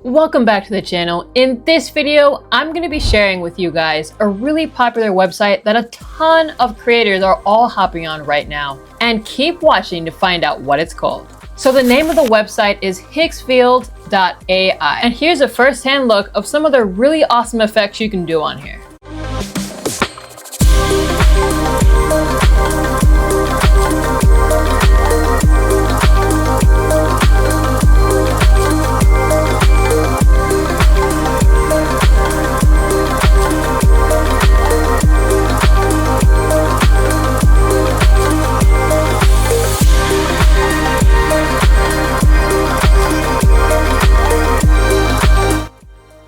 Welcome back to the channel. In this video, I'm going to be sharing with you guys a really popular website that a ton of creators are all hopping on right now. And keep watching to find out what it's called. So the name of the website is Higgsfield.ai. And here's a first-hand look of some of the really awesome effects you can do on here.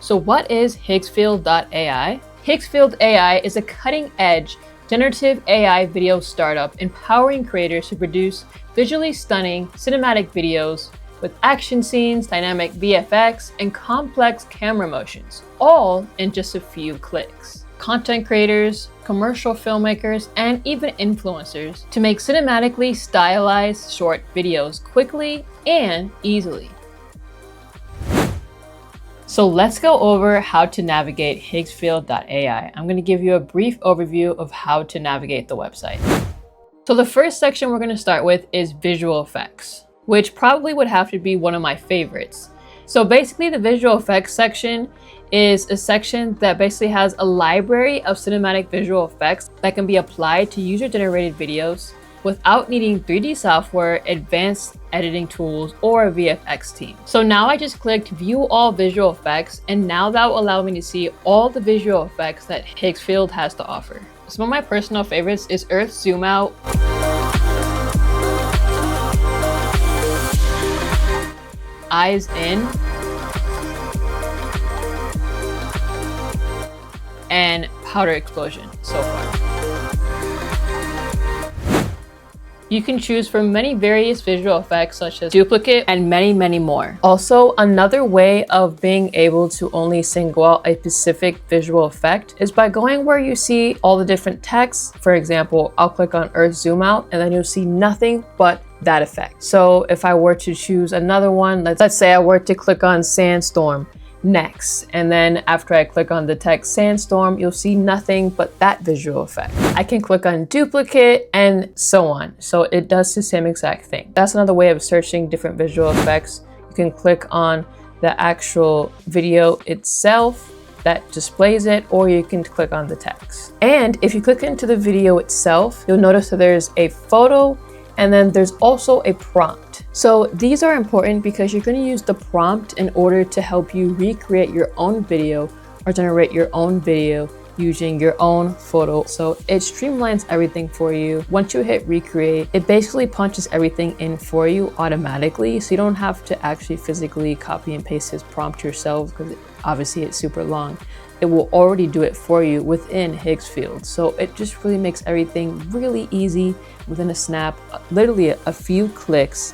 So what is Higgsfield.ai? Higgsfield AI is a cutting-edge generative AI video startup empowering creators to produce visually stunning cinematic videos with action scenes, dynamic VFX, and complex camera motions, all in just a few clicks. Content creators, commercial filmmakers, and even influencers to make cinematically stylized short videos quickly and easily. So let's go over how to navigate Higgsfield.ai. I'm going to give you a brief overview of how to navigate the website. So the first section we're going to start with is visual effects, which probably would have to be one of my favorites. So basically the visual effects section is a section that basically has a library of cinematic visual effects that can be applied to user-generated videos without needing 3D software, advanced editing tools, or a VFX team. So now I just clicked view all visual effects, and now that will allow me to see all the visual effects that Higgsfield has to offer. Some of my personal favorites is Earth Zoom Out, Eyes In, and Powder Explosion so far. You can choose from many various visual effects such as duplicate and many more. Also, another way of being able to only single out a specific visual effect is by going where you see all the different texts. For example, I'll click on Earth Zoom Out and then you'll see nothing but that effect. So if I were to choose another one, let's say I were to click on Sandstorm next, and then after I click on the text Sandstorm, you'll see nothing but that visual effect. I can click on duplicate and so on. So it does the same exact thing. That's another way of searching different visual effects. You can click on the actual video itself that displays it, or you can click on the text. And if you click into the video itself, you'll notice that there's a photo and then there's also a prompt. So these are important because you're going to use the prompt in order to help you recreate your own video or generate your own video using your own photo. So it streamlines everything for you. Once you hit recreate, it basically punches everything in for you automatically. So you don't have to actually physically copy and paste this prompt yourself because obviously it's super long. It will already do it for you within Higgsfield. So it just really makes everything really easy within a snap, literally a few clicks.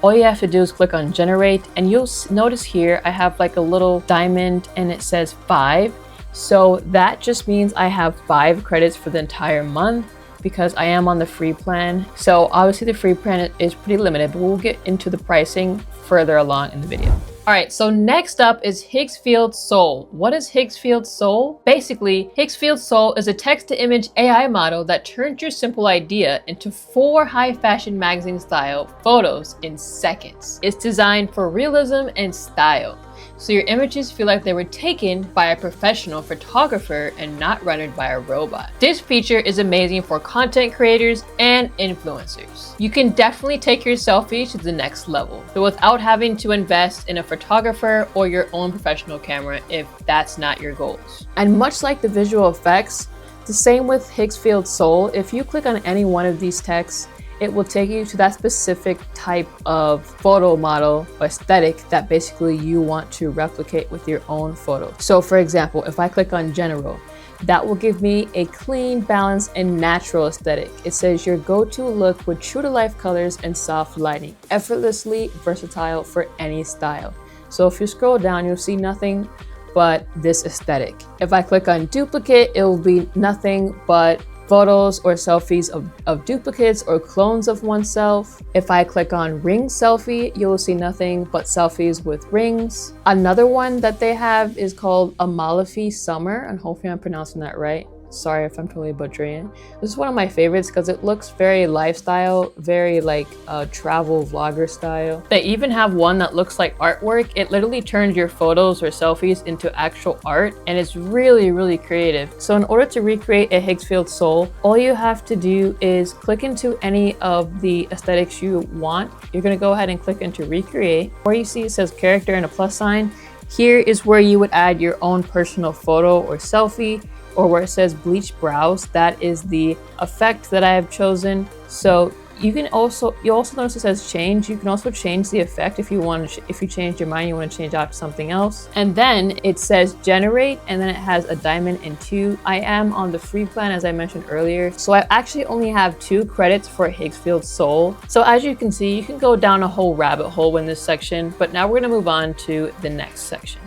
All you have to do is click on generate, and you'll notice here I have like a little diamond and it says 5. So that just means I have 5 credits for the entire month because I am on the free plan. So obviously the free plan is pretty limited, but we'll get into the pricing further along in the video. All right, so next up is Higgsfield Soul. What is Higgsfield Soul? Basically, Higgsfield Soul is a text-to-image AI model that turns your simple idea into 4 high-fashion magazine-style photos in seconds. It's designed for realism and style, so your images feel like they were taken by a professional photographer and not rendered by a robot. This feature is amazing for content creators and influencers. You can definitely take your selfies to the next level, but without having to invest in a photographer or your own professional camera if that's not your goals. And much like the visual effects, the same with Higgsfield Soul, if you click on any one of these texts, it will take you to that specific type of photo model or aesthetic that basically you want to replicate with your own photo. So for example, if I click on general, that will give me a clean, balanced, and natural aesthetic. It says your go-to look with true to life colors and soft lighting, effortlessly versatile for any style. So if you scroll down, you'll see nothing but this aesthetic. If I click on duplicate, it will be nothing but photos or selfies of duplicates or clones of oneself. If I click on ring selfie, you'll see nothing but selfies with rings. Another one that they have is called Amalfi Summer, and hopefully I'm pronouncing that right. Sorry if I'm totally butchering it. This is one of my favorites because it looks very lifestyle, very like travel vlogger style. They even have one that looks like artwork. It literally turns your photos or selfies into actual art, and it's really, really creative. So in order to recreate a Higgsfield soul, all you have to do is click into any of the aesthetics you want. You're gonna go ahead and click into recreate. Where you see it says character and a plus sign, here is where you would add your own personal photo or selfie, or where it says bleach brows, that is the effect that I have chosen. So you also notice it says change. You can also change the effect if you want. If you change your mind, you want to change out to something else. And then it says generate, and then it has a diamond and 2. I am on the free plan, as I mentioned earlier, so I actually only have 2 credits for Higgsfield Soul. So as you can see, you can go down a whole rabbit hole in this section, but now we're going to move on to the next section.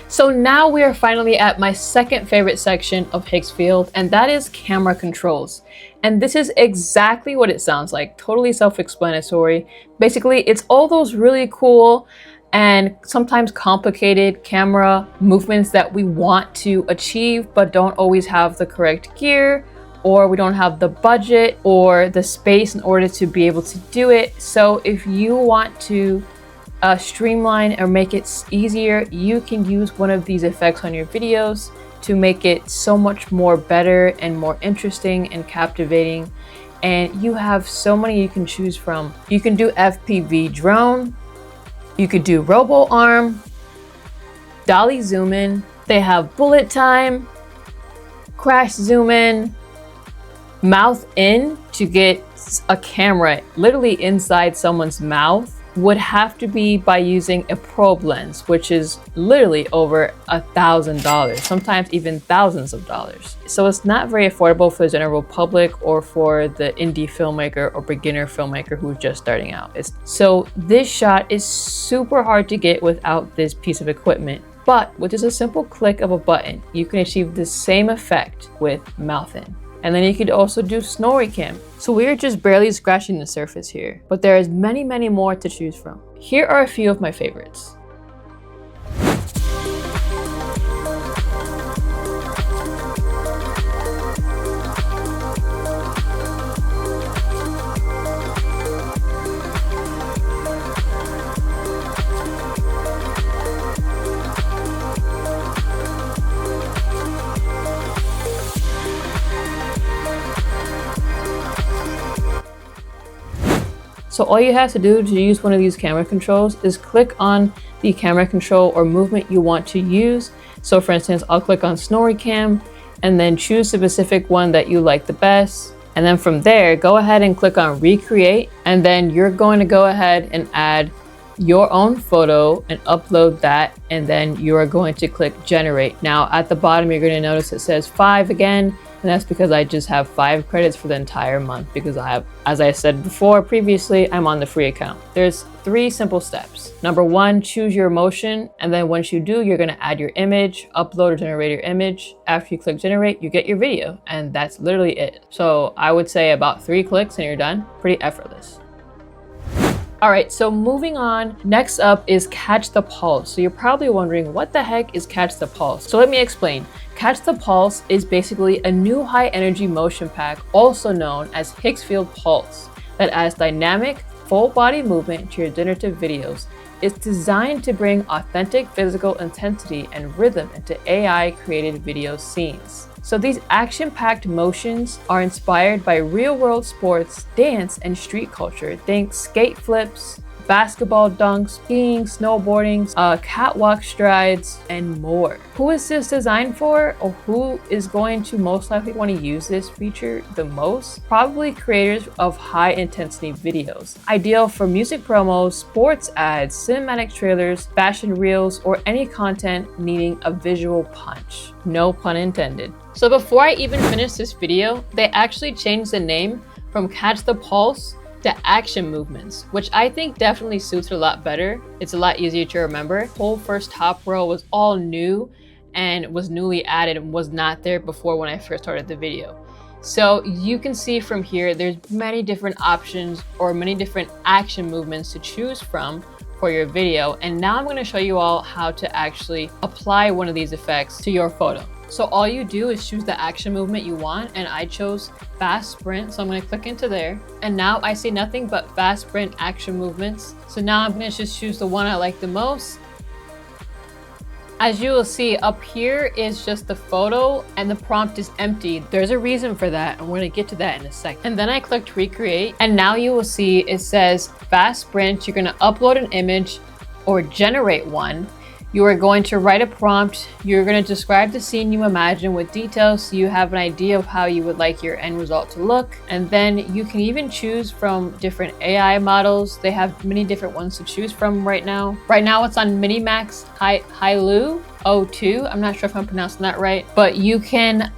So now we are finally at my second favorite section of Higgsfield, and that is camera controls. And this is exactly what it sounds like, totally self-explanatory. Basically, it's all those really cool and sometimes complicated camera movements that we want to achieve, but don't always have the correct gear, or we don't have the budget or the space in order to be able to do it. So if you want to streamline or make it easier, you can use one of these effects on your videos to make it so much more better and more interesting and captivating. And you have so many you can choose from. You can do FPV drone, you could do robo arm, dolly zoom in, they have bullet time, crash zoom in, mouth in to get a camera literally inside someone's mouth. Would have to be by using a probe lens, which is literally over $1,000, sometimes even thousands of dollars. So it's not very affordable for the general public or for the indie filmmaker or beginner filmmaker who's just starting out. So this shot is super hard to get without this piece of equipment. But with just a simple click of a button, you can achieve the same effect with mouth in. And then you could also do snorri cam. So we're just barely scratching the surface here, but there is many, many more to choose from. Here are a few of my favorites. So all you have to do to use one of these camera controls is click on the camera control or movement you want to use. So for instance, I'll click on snorri cam and then choose the specific one that you like the best. And then from there, go ahead and click on recreate. And then you're going to go ahead and add your own photo and upload that. And then you are going to click generate. Now at the bottom, you're going to notice it says 5 again. And that's because I just have 5 credits for the entire month because I have, as I said before previously, I'm on the free account. There's 3 simple steps. Number 1, choose your emotion. And then once you do, you're gonna add your image, upload or generate your image. After you click generate, you get your video. And that's literally it. So I would say about 3 clicks and you're done. Pretty effortless. All right, so moving on, next up is Catch the Pulse. So you're probably wondering, what the heck is Catch the Pulse? So let me explain. Catch the Pulse is basically a new high energy motion pack, also known as Higgsfield Pulse, that adds dynamic, full body movement to your generative videos. It's designed to bring authentic physical intensity and rhythm into AI created video scenes. So these action-packed motions are inspired by real-world sports, dance, and street culture. Think skate flips, basketball dunks, skiing, snowboarding, catwalk strides, and more. Who is this designed for, or who is going to most likely want to use this feature the most? Probably creators of high-intensity videos. Ideal for music promos, sports ads, cinematic trailers, fashion reels, or any content needing a visual punch. No pun intended. So before I even finish this video, they actually changed the name from Catch the Pulse to Action Movements, which I think definitely suits it a lot better. It's a lot easier to remember. The whole first top row was all new and was newly added and was not there before when I first started the video. So you can see from here, there's many different options or many different action movements to choose from for your video. And now I'm going to show you all how to actually apply one of these effects to your photo. So all you do is choose the action movement you want, and I chose fast sprint, so I'm going to click into there, and now I see nothing but fast sprint action movements. So now I'm going to just choose the one I like the most. As you will see, up here is just the photo and the prompt is empty. There's a reason for that, and we're going to get to that in a second. And then I clicked recreate, and now you will see it says fast sprint. You're going to upload an image or generate one. You are going to write a prompt. You're going to describe the scene you imagine with details so you have an idea of how you would like your end result to look. And then you can even choose from different AI models. They have many different ones to choose from right now. Right now it's on Minimax Hailu 02. I'm not sure if I'm pronouncing that right, but you can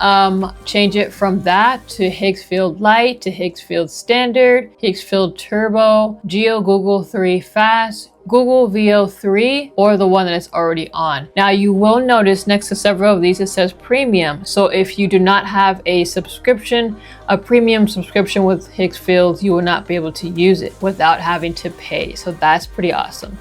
change it from that to Higgsfield Light, to Higgsfield Standard, Higgsfield Turbo, Geo Google 3 Fast, Google VO3, or the one that is already on. Now you will notice next to several of these it says premium. So if you do not have a subscription, a premium subscription with Higgsfield, you will not be able to use it without having to pay. So that's pretty awesome.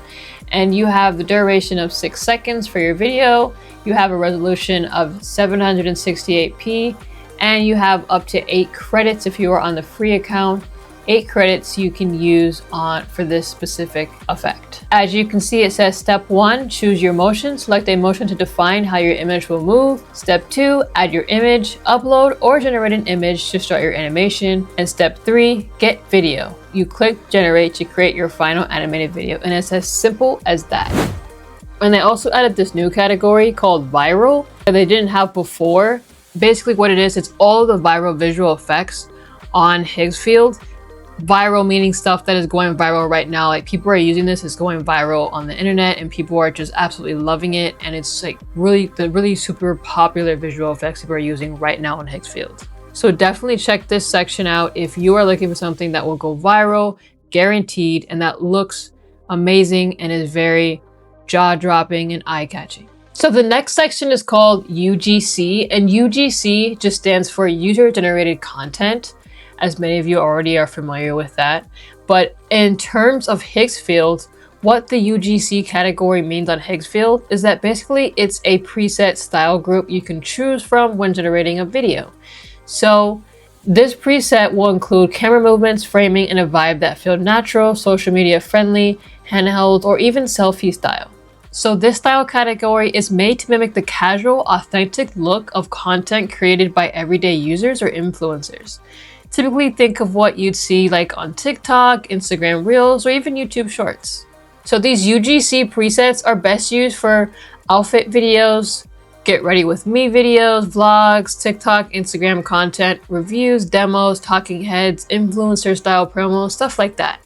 And you have the duration of 6 seconds for your video. You have a resolution of 768p, and you have up to 8 credits if you are on the free account. 8 credits you can use for this specific effect. As you can see, it says step 1, choose your motion. Select a motion to define how your image will move. Step 2, add your image, upload or generate an image to start your animation. And step 3, get video. You click generate to create your final animated video, and it's as simple as that. And they also added this new category called viral that they didn't have before. Basically what it is, it's all the viral visual effects on Higgsfield. Viral meaning stuff that is going viral right now. Like people are using this, it's going viral on the internet and people are just absolutely loving it. And it's like the really super popular visual effects people are using right now on Higgsfield. So definitely check this section out if you are looking for something that will go viral, guaranteed, and that looks amazing and is very jaw-dropping and eye-catching. So the next section is called UGC, and UGC just stands for user-generated content, as many of you already are familiar with that. But in terms of Higgsfield, what the UGC category means on Higgsfield is that basically it's a preset style group you can choose from when generating a video. So this preset will include camera movements, framing, and a vibe that feel natural, social media friendly, handheld, or even selfie style. So this style category is made to mimic the casual, authentic look of content created by everyday users or influencers. Typically think of what you'd see like on TikTok, Instagram Reels, or even YouTube Shorts. So these UGC presets are best used for outfit videos, get ready with me videos, vlogs, TikTok, Instagram content, reviews, demos, talking heads, influencer style promos, stuff like that.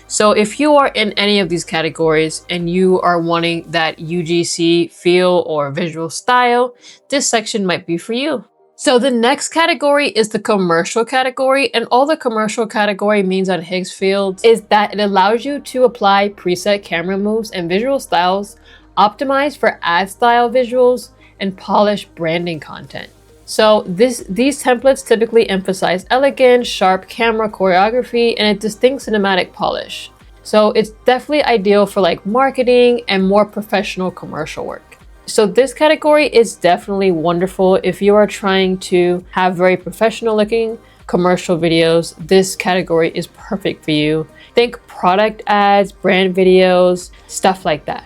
So if you are in any of these categories and you are wanting that UGC feel or visual style, this section might be for you. So the next category is the commercial category, and all the commercial category means on Higgsfield is that it allows you to apply preset camera moves and visual styles, optimized for ad style visuals, and polished branding content. So these templates typically emphasize elegant, sharp camera choreography and a distinct cinematic polish. So it's definitely ideal for like marketing and more professional commercial work. So this category is definitely wonderful if you are trying to have very professional looking commercial videos. This category is perfect for you. Think product ads, brand videos, stuff like that.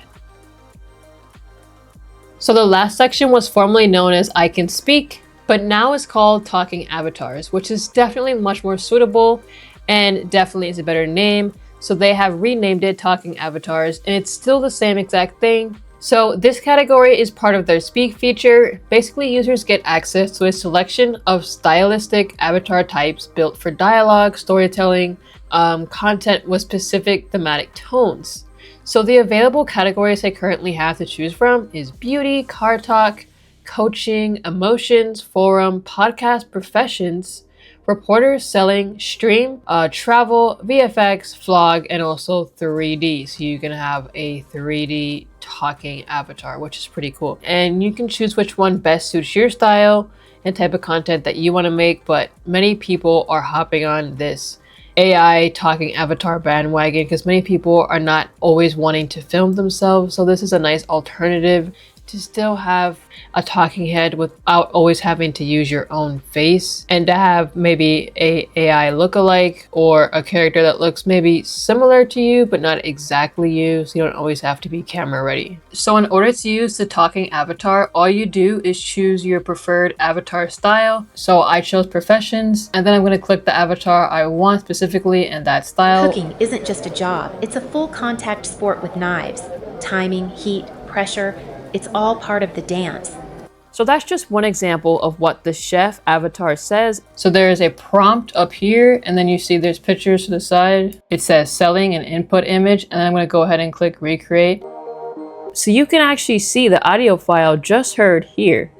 So the last section was formerly known as I Can Speak, but now is called Talking Avatars, which is definitely much more suitable and definitely is a better name. So they have renamed it Talking Avatars, and it's still the same exact thing. So this category is part of their Speak feature. Basically, users get access to a selection of stylistic avatar types built for dialogue, storytelling, content with specific thematic tones. So the available categories I currently have to choose from is beauty, car talk, coaching, emotions, forum, podcast, professions, reporters, selling, stream, travel, VFX, vlog, and also 3D. So you can have a 3D talking avatar, which is pretty cool. And you can choose which one best suits your style and type of content that you want to make. But many people are hopping on this AI talking avatar bandwagon because many people are not always wanting to film themselves. So this is a nice alternative to still have a talking head without always having to use your own face, and to have maybe a AI lookalike or a character that looks maybe similar to you but not exactly you, so you don't always have to be camera ready. So in order to use the talking avatar, all you do is choose your preferred avatar style. So I chose professions, and then I'm going to click the avatar I want specifically and that style. Cooking isn't just a job, it's a full contact sport with knives. Timing, heat, pressure, it's all part of the dance. So that's just one example of what the chef avatar says. So there is a prompt up here, and then you see there's pictures to the side. It says selling an input image, and then I'm going to go ahead and click recreate. So you can actually see the audio file just heard here,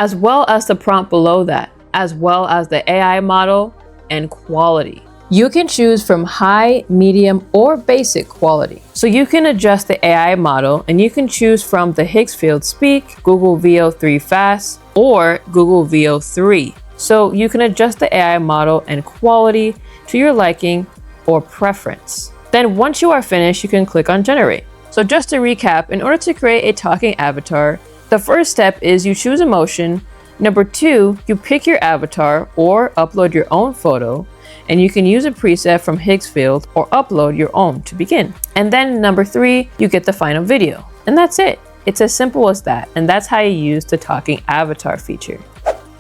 as well as the prompt below that, as well as the AI model and quality. You can choose from high, medium, or basic quality. So you can adjust the AI model, and you can choose from the Higgsfield Speak, Google VO3 Fast, or Google VO3. So you can adjust the AI model and quality to your liking or preference. Then once you are finished, you can click on generate. So just to recap, in order to create a talking avatar, the first step is you choose emotion. Number 2, you pick your avatar or upload your own photo, and you can use a preset from Higgsfield or upload your own to begin. And then number 3, you get the final video. And that's it. It's as simple as that. And that's how you use the talking avatar feature.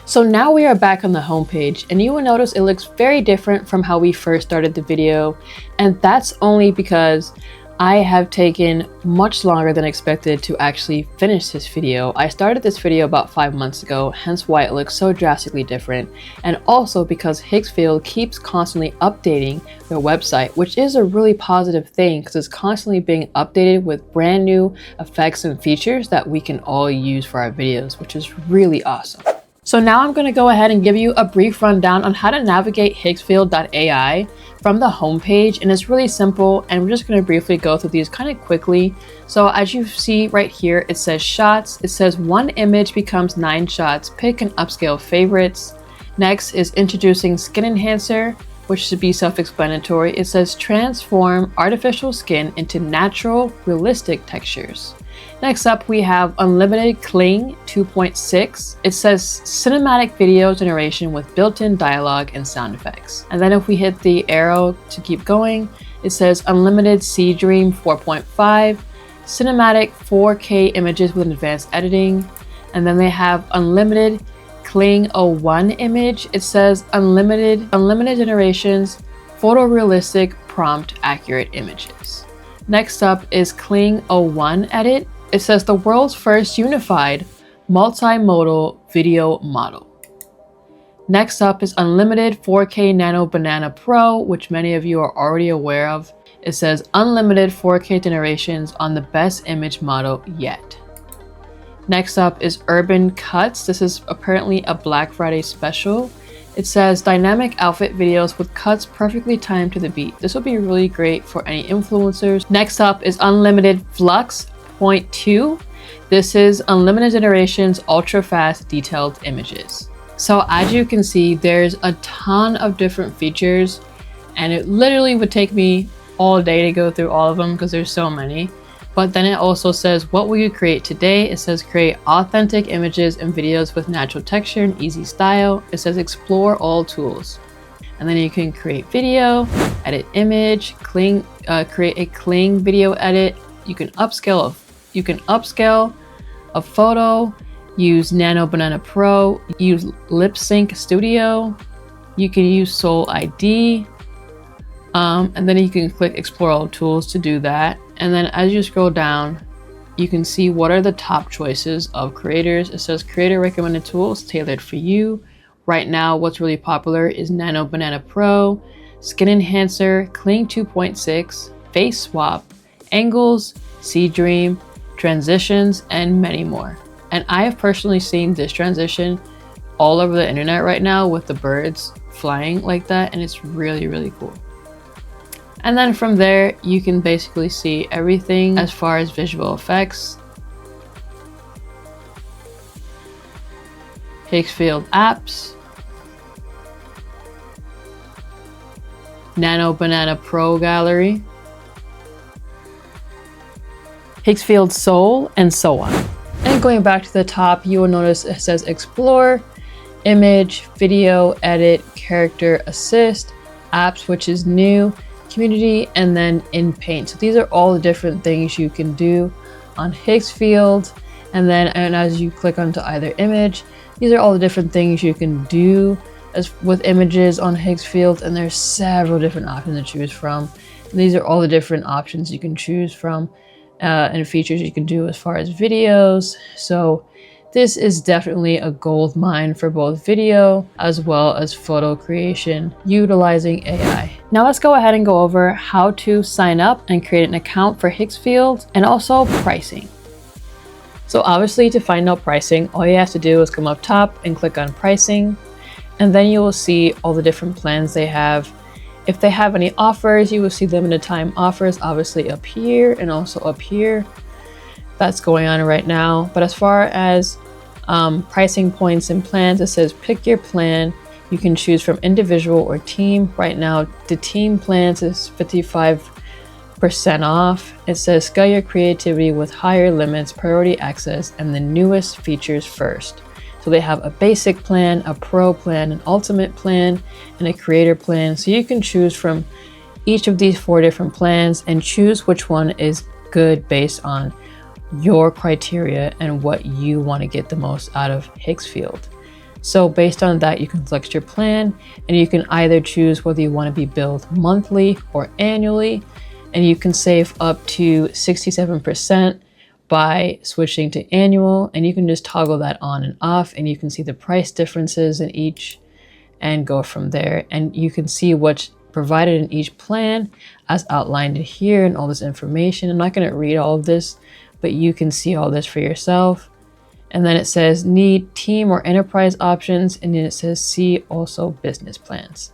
So now we are back on the homepage, and you will notice it looks very different from how we first started the video. And that's only because I have taken much longer than expected to actually finish this video. I started this video about 5 months ago, hence why it looks so drastically different. And also because Higgsfield keeps constantly updating their website, which is a really positive thing because it's constantly being updated with brand new effects and features that we can all use for our videos, which is really awesome. So now I'm going to go ahead and give you a brief rundown on how to navigate Higgsfield.ai from the homepage, and it's really simple, and we're just going to briefly go through these kind of quickly. So as you see right here, it says shots. It says 1 image becomes 9 shots. Pick and upscale favorites. Next is introducing skin enhancer, which should be self-explanatory. It says transform artificial skin into natural, realistic textures. Next up, we have Unlimited Cling 2.6. It says cinematic video generation with built-in dialogue and sound effects. And then if we hit the arrow to keep going, it says Unlimited Sea Dream 4.5, cinematic 4K images with advanced editing. And then they have Unlimited Cling 01 image. It says unlimited generations, photorealistic prompt accurate images. Next up is Cling 01 edit. It says the world's first unified multimodal video model. Next up is Unlimited 4K Nano Banana Pro, which many of you are already aware of. It says unlimited 4K generations on the best image model yet. Next up is Urban Cuts. This is apparently a Black Friday special. It says dynamic outfit videos with cuts perfectly timed to the beat. This will be really great for any influencers. Next up is Unlimited Flux 0.2. This is unlimited generations, ultra fast detailed images. So as you can see, there's a ton of different features, and it literally would take me all day to go through all of them because there's so many. But then it also says, what will you create today? It says create authentic images and videos with natural texture and easy style. It says explore all tools. And then you can create video, edit image, create a cling video edit. You can upscale a photo, use Nano Banana Pro, use Lip Sync Studio. You can use Soul ID. And then you can click explore all tools to do that. And then as you scroll down, you can see what are the top choices of creators. It says creator recommended tools tailored for you. Right now, what's really popular is Nano Banana Pro, Skin Enhancer, Cling 2.6, Face Swap, Angles, Sea Dream, Transitions, and many more. And I have personally seen this transition all over the internet right now with the birds flying like that, and it's really, really cool. And then from there, you can basically see everything as far as visual effects. Higgsfield apps. Nano Banana Pro Gallery. Higgsfield Soul, and so on. And going back to the top, you will notice it says Explore, Image, Video, Edit, Character, Assist, Apps, which is new, Community, and then in Paint. So these are all the different things you can do on Higgsfield. And as you click onto either image, these are all the different things you can do with images on Higgsfield, and there's several different options to choose from. And these are all the different options you can choose from and features you can do as far as videos. So this is definitely a gold mine for both video as well as photo creation utilizing AI. Now let's go ahead and go over how to sign up and create an account for Higgsfield, and also pricing. So obviously, to find out pricing, all you have to do is come up top and click on pricing, and then you will see all the different plans they have. If they have any offers, you will see limited time offers obviously up here and also up here. That's going on right now. But as far as pricing points and plans, it says pick your plan. You can choose from individual or team. Right now, the team plans is 55% off. It says scale your creativity with higher limits, priority access, and the newest features first. So they have a basic plan, a pro plan, an ultimate plan, and a creator plan. So you can choose from each of these 4 different plans and choose which one is good based on your criteria and what you want to get the most out of Higgsfield. So based on that, you can select your plan, and you can either choose whether you want to be billed monthly or annually, and you can save up to 67% by switching to annual, and you can just toggle that on and off, and you can see the price differences in each and go from there. And you can see what's provided in each plan as outlined here and all this information. I'm not going to read all of this, but you can see all this for yourself. And then it says need team or enterprise options, and then it says see also business plans.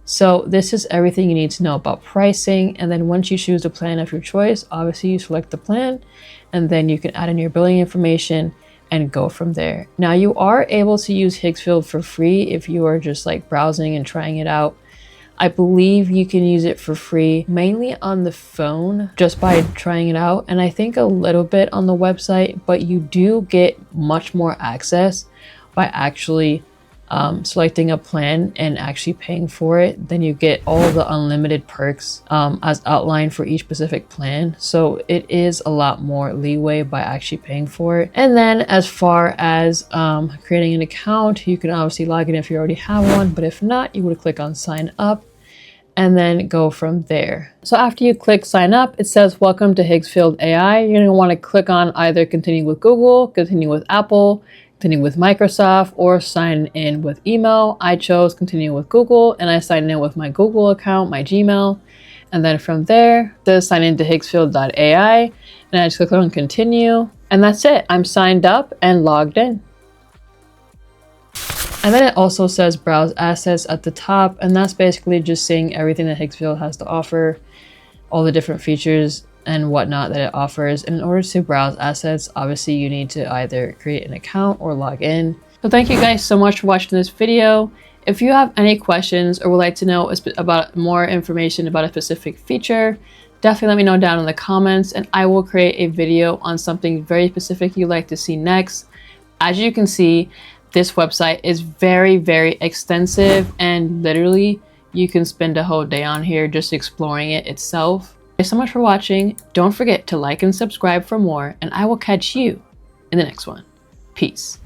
So this is everything you need to know about pricing. And then once you choose the plan of your choice, obviously you select the plan, and then you can add in your billing information and go from there. Now you are able to use Higgsfield for free if you are just like browsing and trying it out. I believe you can use it for free, mainly on the phone, just by trying it out. And I think a little bit on the website, but you do get much more access by actually selecting a plan and actually paying for it. Then you get all the unlimited perks as outlined for each specific plan. So it is a lot more leeway by actually paying for it. And then as far as creating an account, you can obviously log in if you already have one, but if not, you would click on sign up and then go from there. So after you click sign up, it says welcome to Higgsfield AI. You're going to want to click on either continue with Google, continue with Apple, continue with Microsoft, or sign in with email. I chose continue with Google, and I signed in with my Google account, my Gmail. And then from there, it says sign into Higgsfield.ai, and I just click on continue, and that's it. I'm signed up and logged in. And then it also says browse assets at the top, and that's basically just seeing everything that Higgsfield has to offer, all the different features and whatnot that it offers. And in order to browse assets, obviously you need to either create an account or log in. So thank you guys so much for watching this video. If you have any questions or would like to know about more information about a specific feature, definitely let me know down in the comments, and I will create a video on something very specific you'd like to see next. As you can see, this website is very, very extensive, and literally you can spend a whole day on here just exploring it itself. Thanks so much for watching. Don't forget to like and subscribe for more, and I will catch you in the next one. Peace.